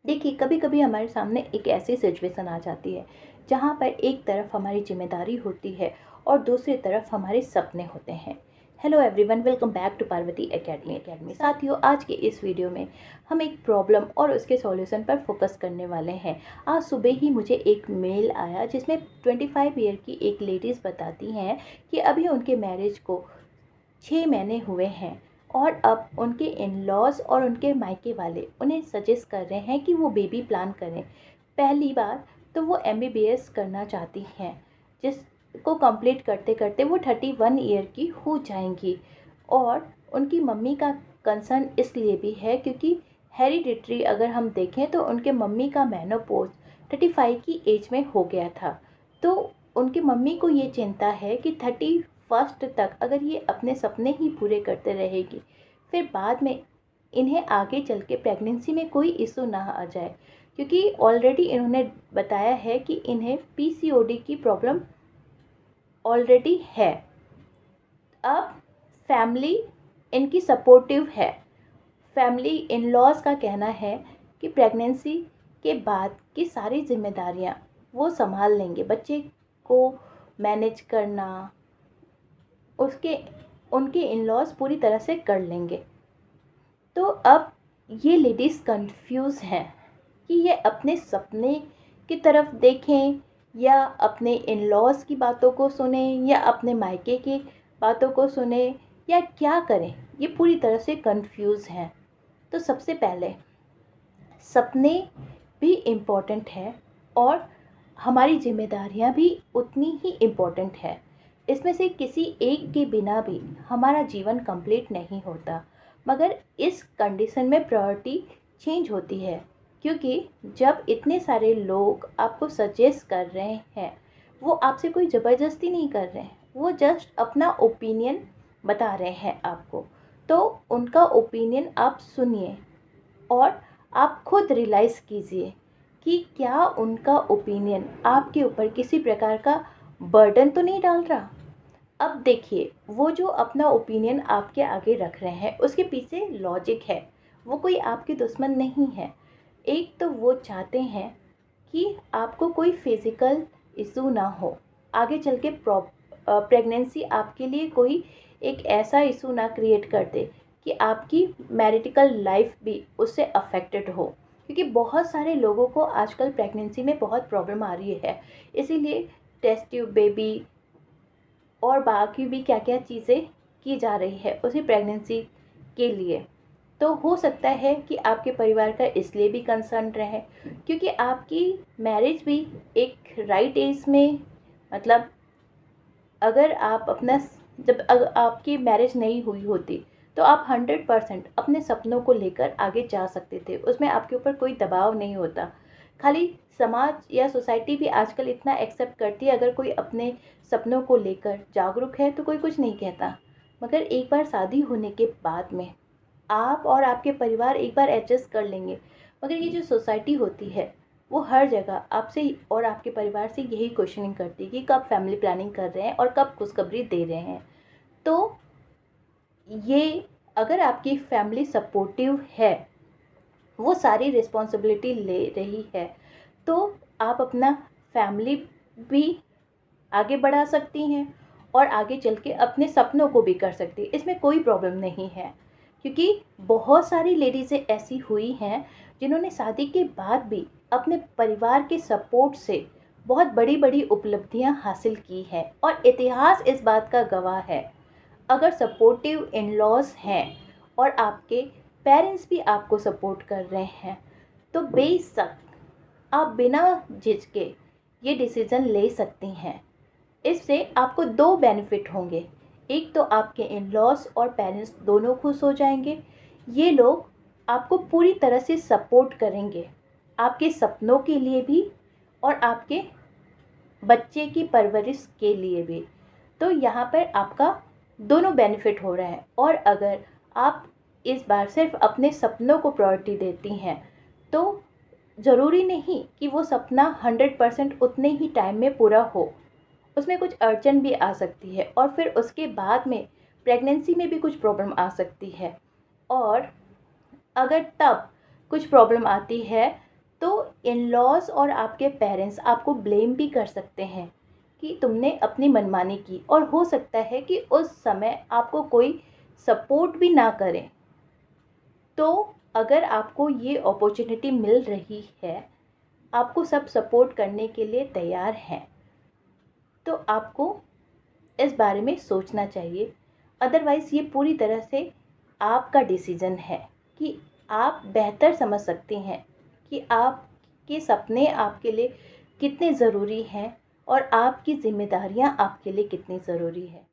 देखिए, कभी कभी हमारे सामने एक ऐसी सिचुएशन आ जाती है जहाँ पर एक तरफ हमारी जिम्मेदारी होती है और दूसरी तरफ हमारे सपने होते हैं। Hello everyone, welcome back to Parvati Academy. साथियों, आज के इस वीडियो में हम एक प्रॉब्लम और उसके सॉल्यूशन पर फोकस करने वाले हैं। आज सुबह ही मुझे एक मेल आया जिसमें 25 ईयर की एक लेडीज़ बताती हैं कि अभी उनके मैरिज को 6 महीने हुए हैं और अब उनके इन लॉज और उनके मायके वाले उन्हें सजेस्ट कर रहे हैं कि वो बेबी प्लान करें। पहली बार तो वो एमबीबीएस करना चाहती हैं, जिसको कंप्लीट करते करते वो 31 ईयर की हो जाएंगी। और उनकी मम्मी का कंसर्न इसलिए भी है क्योंकि हेरिडिटरी अगर हम देखें तो उनके मम्मी का मेनोपॉज 35 की एज में हो गया था। तो उनकी मम्मी को ये चिंता है कि 31 तक अगर ये अपने सपने ही पूरे करते रहेगी, फिर बाद में इन्हें आगे चल के प्रेगनेंसी में कोई इशू ना आ जाए, क्योंकि ऑलरेडी इन्होंने बताया है कि इन्हें पीसीओडी की प्रॉब्लम ऑलरेडी है। अब फैमिली इनकी सपोर्टिव है। फैमिली इन लॉज का कहना है कि प्रेगनेंसी के बाद की सारी जिम्मेदारियां वो संभाल लेंगे, बच्चे को मैनेज करना उसके उनके इन लॉज पूरी तरह से कर लेंगे। तो अब ये लेडीज़ कंफ्यूज हैं कि ये अपने सपने की तरफ देखें या अपने इन लॉज की बातों को सुने या अपने मायके की बातों को सुने या क्या करें। ये पूरी तरह से कंफ्यूज हैं। तो सबसे पहले, सपने भी इम्पोर्टेंट है और हमारी जिम्मेदारियां भी उतनी ही इम्पोर्टेंट है। इसमें से किसी एक के बिना भी हमारा जीवन कंप्लीट नहीं होता, मगर इस कंडीशन में प्रायोरिटी चेंज होती है, क्योंकि जब इतने सारे लोग आपको सजेस्ट कर रहे हैं, वो आपसे कोई ज़बरदस्ती नहीं कर रहे हैं, वो जस्ट अपना ओपिनियन बता रहे हैं आपको। तो उनका ओपिनियन आप सुनिए और आप खुद रियलाइज़ कीजिए कि क्या उनका ओपिनियन आपके ऊपर किसी प्रकार का बर्डन तो नहीं डाल रहा। अब देखिए, वो जो अपना ओपिनियन आपके आगे रख रहे हैं उसके पीछे लॉजिक है। वो कोई आपके दुश्मन नहीं है। एक तो वो चाहते हैं कि आपको कोई फिज़िकल इशू ना हो, आगे चल के प्रेगनेंसी आपके लिए कोई एक ऐसा इशू ना क्रिएट कर दे कि आपकी मैरिटिकल लाइफ भी उससे अफेक्टेड हो, क्योंकि बहुत सारे लोगों को आजकल प्रेगनेंसी में बहुत प्रॉब्लम आ रही है। इसीलिए टेस्ट ट्यूब बेबी और बाकी भी क्या क्या चीज़ें की जा रही है उसी प्रेगनेंसी के लिए। तो हो सकता है कि आपके परिवार का इसलिए भी कंसर्न रहे, क्योंकि आपकी मैरिज भी एक राइट एज में, मतलब अगर आप अपना जब आपकी मैरिज नहीं हुई होती तो आप 100% अपने सपनों को लेकर आगे जा सकते थे। उसमें आपके ऊपर कोई दबाव नहीं होता। खाली समाज या सोसाइटी भी आजकल इतना एक्सेप्ट करती है, अगर कोई अपने सपनों को लेकर जागरूक है तो कोई कुछ नहीं कहता। मगर एक बार शादी होने के बाद में आप और आपके परिवार एक बार एडजस्ट कर लेंगे, मगर ये जो सोसाइटी होती है वो हर जगह आपसे और आपके परिवार से यही क्वेश्चनिंग करती है कि कब फैमिली प्लानिंग कर रहे हैं और कब खुशखबरी दे रहे हैं। तो ये, अगर आपकी फैमिली सपोर्टिव है, वो सारी रिस्पॉन्सिबिलिटी ले रही है, तो आप अपना फैमिली भी आगे बढ़ा सकती हैं और आगे चल के अपने सपनों को भी कर सकती हैं। इसमें कोई प्रॉब्लम नहीं है, क्योंकि बहुत सारी लेडीज़ें ऐसी हुई हैं जिन्होंने शादी के बाद भी अपने परिवार के सपोर्ट से बहुत बड़ी बड़ी उपलब्धियां हासिल की हैं और इतिहास इस बात का गवाह है। अगर सपोर्टिव इन लॉज हैं और आपके पेरेंट्स भी आपको सपोर्ट कर रहे हैं, तो बेशक आप बिना झिझके ये डिसीज़न ले सकती हैं। इससे आपको दो बेनिफिट होंगे। एक तो आपके इन लॉज और पेरेंट्स दोनों खुश हो जाएंगे। ये लोग आपको पूरी तरह से सपोर्ट करेंगे, आपके सपनों के लिए भी और आपके बच्चे की परवरिश के लिए भी। तो यहाँ पर आपका दोनों बेनिफिट हो रहा है। और अगर आप इस बार सिर्फ अपने सपनों को प्रायोरिटी देती हैं, तो ज़रूरी नहीं कि वो सपना 100% उतने ही टाइम में पूरा हो। उसमें कुछ अड़चन भी आ सकती है और फिर उसके बाद में प्रेगनेंसी में भी कुछ प्रॉब्लम आ सकती है। और अगर तब कुछ प्रॉब्लम आती है तो इन लॉज और आपके पेरेंट्स आपको ब्लेम भी कर सकते हैं कि तुमने अपनी मनमानी की, और हो सकता है कि उस समय आपको कोई सपोर्ट भी ना करें। तो अगर आपको ये अपॉर्चुनिटी मिल रही है, आपको सब सपोर्ट करने के लिए तैयार हैं, तो आपको इस बारे में सोचना चाहिए। अदरवाइज़ ये पूरी तरह से आपका डिसीज़न है कि आप बेहतर समझ सकती हैं कि आपके सपने आपके लिए कितने ज़रूरी हैं और आपकी ज़िम्मेदारियां आपके लिए कितनी ज़रूरी है।